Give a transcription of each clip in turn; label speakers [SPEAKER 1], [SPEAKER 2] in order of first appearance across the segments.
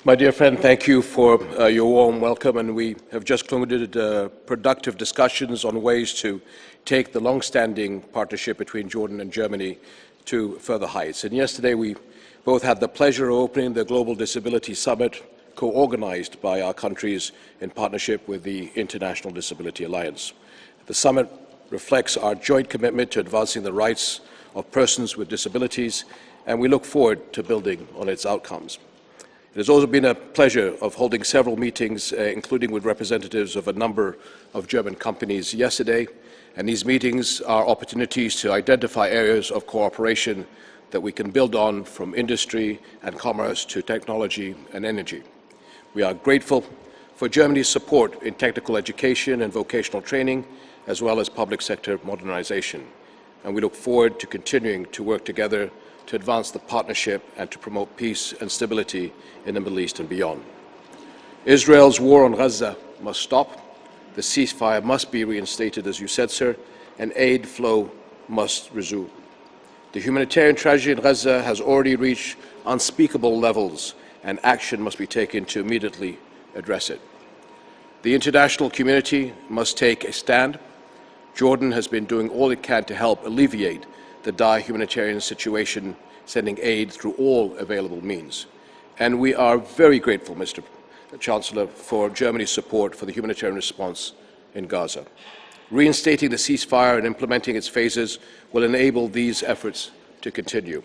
[SPEAKER 1] My dear friend, thank you for your warm welcome, and we have just concluded productive discussions on ways to take the long-standing partnership between Jordan and Germany to further heights. And yesterday we both had the pleasure of opening the Global Disability Summit, co-organized by our countries in partnership with the International Disability Alliance. The summit reflects our joint commitment to advancing the rights of persons with disabilities, and we look forward to building on its outcomes. It has also been a pleasure of holding several meetings, including with representatives of a number of German companies yesterday, and these meetings are opportunities to identify areas of cooperation that we can build on, from industry and commerce to technology and energy. We are grateful for Germany's support in technical education and vocational training, as well as public sector modernization, and we look forward to continuing to work together to advance the partnership and to promote peace and stability in the Middle East and beyond. Israel's war on Gaza must stop, the ceasefire must be reinstated, as you said, sir, and aid flow must resume. The humanitarian tragedy in Gaza has already reached unspeakable levels, and action must be taken to immediately address it. The international community must take a stand. Jordan has been doing all it can to help alleviate the dire humanitarian situation, sending aid through all available means. And we are very grateful, Mr. Chancellor, for Germany's support for the humanitarian response in Gaza. Reinstating the ceasefire and implementing its phases will enable these efforts to continue.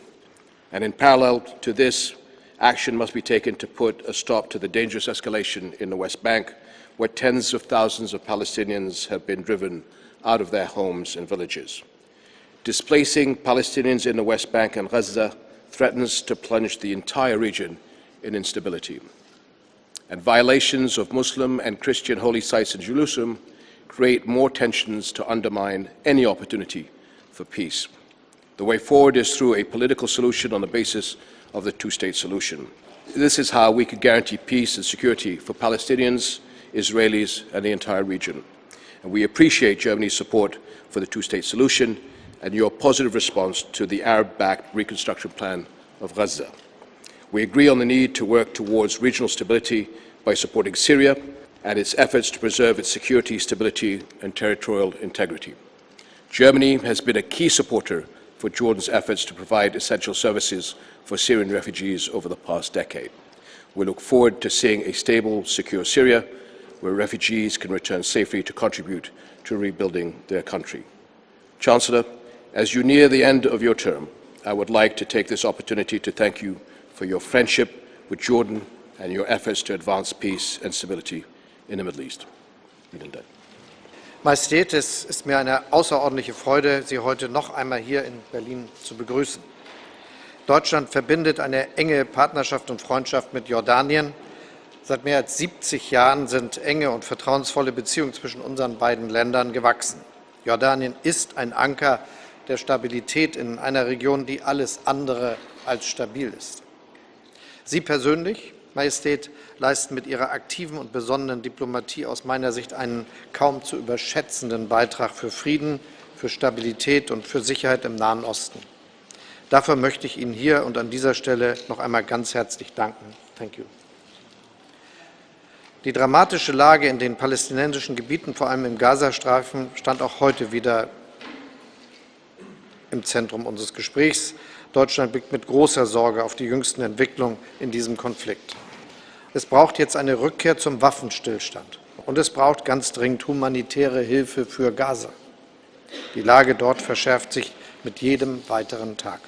[SPEAKER 1] And in parallel to this, action must be taken to put a stop to the dangerous escalation in the West Bank, where tens of thousands of Palestinians have been driven out of their homes and villages. Displacing Palestinians in the West Bank and Gaza threatens to plunge the entire region in instability. And violations of Muslim and Christian holy sites in Jerusalem create more tensions to undermine any opportunity for peace. The way forward is through a political solution on the basis of the two-state solution. This is how we can guarantee peace and security for Palestinians, Israelis, and the entire region. And we appreciate Germany's support for the two-state solution and your positive response to the Arab-backed reconstruction plan of Gaza. We agree on the need to work towards regional stability by supporting Syria and its efforts to preserve its security, stability, and territorial integrity. Germany has been a key supporter for Jordan's efforts to provide essential services for Syrian refugees over the past decade. We look forward to seeing a stable, secure Syria, where refugees can return safely to contribute to rebuilding their country. Chancellor, as you near the end of your term, I would like to take this opportunity to thank you for your friendship with Jordan and your efforts to advance peace and stability in the Middle East. Vielen Dank.
[SPEAKER 2] Majestät, es ist mir eine außerordentliche Freude, Sie heute noch einmal hier in Berlin zu begrüßen. Deutschland verbindet eine enge Partnerschaft und Freundschaft mit Jordanien. Seit mehr als 70 Jahren sind enge und vertrauensvolle Beziehungen zwischen unseren beiden Ländern gewachsen. Jordanien ist ein Anker der Stabilität in einer Region, die alles andere als stabil ist. Sie persönlich, Majestät, leisten mit Ihrer aktiven und besonnenen Diplomatie aus meiner Sicht einen kaum zu überschätzenden Beitrag für Frieden, für Stabilität und für Sicherheit im Nahen Osten. Dafür möchte ich Ihnen hier und an dieser Stelle noch einmal ganz herzlich danken. Thank you. Die dramatische Lage in den palästinensischen Gebieten, vor allem im Gazastreifen, stand auch heute wieder im Zentrum unseres Gesprächs. Deutschland blickt mit großer Sorge auf die jüngsten Entwicklungen in diesem Konflikt. Es braucht jetzt eine Rückkehr zum Waffenstillstand, und es braucht ganz dringend humanitäre Hilfe für Gaza. Die Lage dort verschärft sich mit jedem weiteren Tag.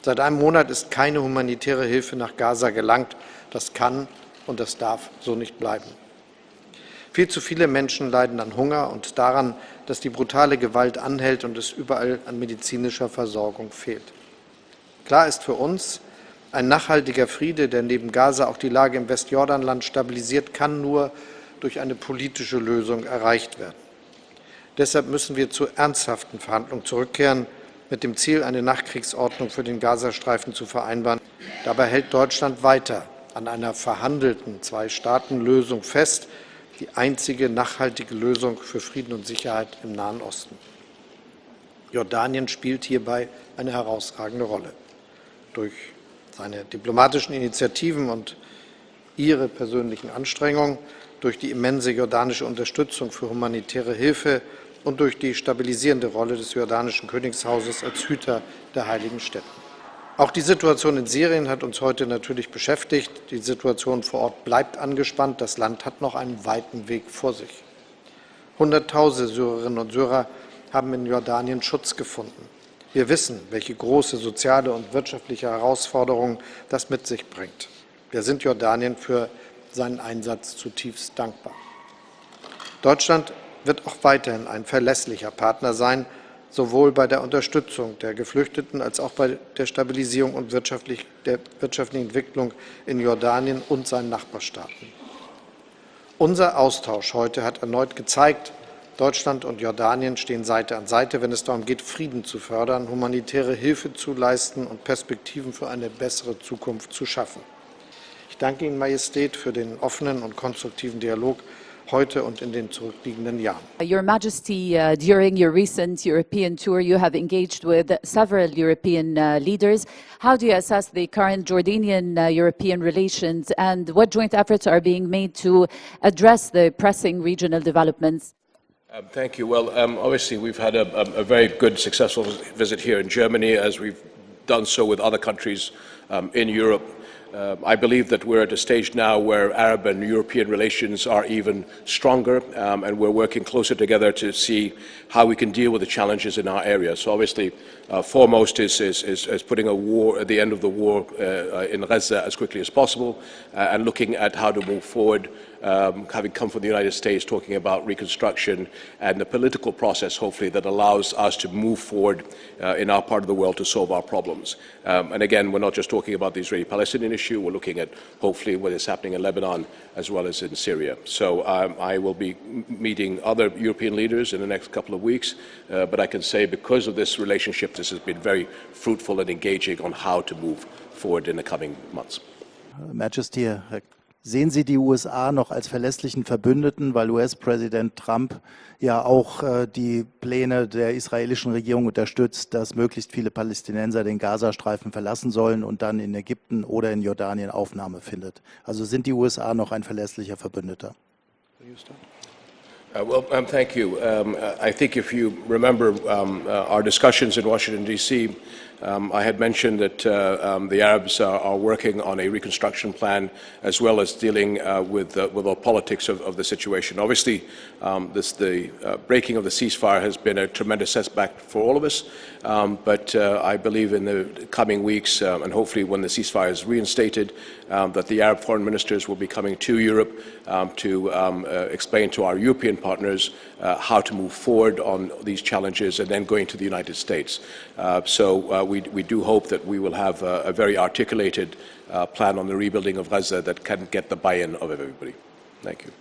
[SPEAKER 2] Seit einem Monat ist keine humanitäre Hilfe nach Gaza gelangt. Das kann und das darf so nicht bleiben. Viel zu viele Menschen leiden an Hunger und daran, dass die brutale Gewalt anhält und es überall an medizinischer Versorgung fehlt. Klar ist für uns, ein nachhaltiger Friede, der neben Gaza auch die Lage im Westjordanland stabilisiert, kann nur durch eine politische Lösung erreicht werden. Deshalb müssen wir zu ernsthaften Verhandlungen zurückkehren, mit dem Ziel, eine Nachkriegsordnung für den Gazastreifen zu vereinbaren. Dabei hält Deutschland weiter an einer verhandelten Zwei-Staaten-Lösung fest, die einzige nachhaltige Lösung für Frieden und Sicherheit im Nahen Osten. Jordanien spielt hierbei eine herausragende Rolle. Durch seine diplomatischen Initiativen und Ihre persönlichen Anstrengungen, durch die immense jordanische Unterstützung für humanitäre Hilfe und durch die stabilisierende Rolle des jordanischen Königshauses als Hüter der heiligen Stätten. Auch die Situation in Syrien hat uns heute natürlich beschäftigt. Die Situation vor Ort bleibt angespannt. Das Land hat noch einen weiten Weg vor sich. Hunderttausende Syrerinnen und Syrer haben in Jordanien Schutz gefunden. Wir wissen, welche große soziale und wirtschaftliche Herausforderungen das mit sich bringt. Wir sind Jordanien für seinen Einsatz zutiefst dankbar. Deutschland wird auch weiterhin ein verlässlicher Partner sein, sowohl bei der Unterstützung der Geflüchteten als auch bei der Stabilisierung und der wirtschaftlichen Entwicklung in Jordanien und seinen Nachbarstaaten. Unser Austausch heute hat erneut gezeigt, Deutschland und Jordanien stehen Seite an Seite, wenn es darum geht, Frieden zu fördern, humanitäre Hilfe zu leisten und Perspektiven für eine bessere Zukunft zu schaffen. Ich danke Ihnen, Majestät, für den offenen und konstruktiven Dialog heute und in den zurückliegenden Jahren.
[SPEAKER 3] Your Majesty, during your recent European tour, you have engaged with several European leaders. How do you assess the current Jordanian-European relations, and what joint efforts are being made to address the pressing regional developments?
[SPEAKER 1] Thank you. Well, obviously, we've had a very good, successful visit here in Germany, as we've done so with other countries in Europe. I believe that we're at a stage now where Arab and European relations are even stronger, and we're working closer together to see how we can deal with the challenges in our area. So obviously, foremost is putting the end of the war in Gaza as quickly as possible, and looking at how to move forward, having come from the United States, talking about reconstruction and the political process, hopefully, that allows us to move forward in our part of the world to solve our problems. And again, we're not just talking about the Israeli-Palestinian issue, we're looking at, hopefully, what is happening in Lebanon as well as in Syria. So I will be meeting other European leaders in the next couple of weeks, but I can say because of this relationship, this has been very fruitful and engaging on how to move forward in the coming months.
[SPEAKER 4] Majesty, sehen Sie die USA noch als verlässlichen Verbündeten, weil US-Präsident Trump ja auch die Pläne der israelischen Regierung unterstützt, dass möglichst viele Palästinenser den Gazastreifen verlassen sollen und dann in Ägypten oder in Jordanien Aufnahme findet? Also sind die USA noch ein verlässlicher Verbündeter?
[SPEAKER 1] Thank you. I think if you remember our discussions in Washington, D.C., I had mentioned that the Arabs are working on a reconstruction plan as well as dealing with the politics of the situation. Obviously, the breaking of the ceasefire has been a tremendous setback for all of us, but I believe in the coming weeks and hopefully when the ceasefire is reinstated, that the Arab foreign ministers will be coming to Europe to explain to our European partners how to move forward on these challenges and then going to the United States. We do hope that we will have a very articulated plan on the rebuilding of Gaza that can get the buy-in of everybody. Thank you.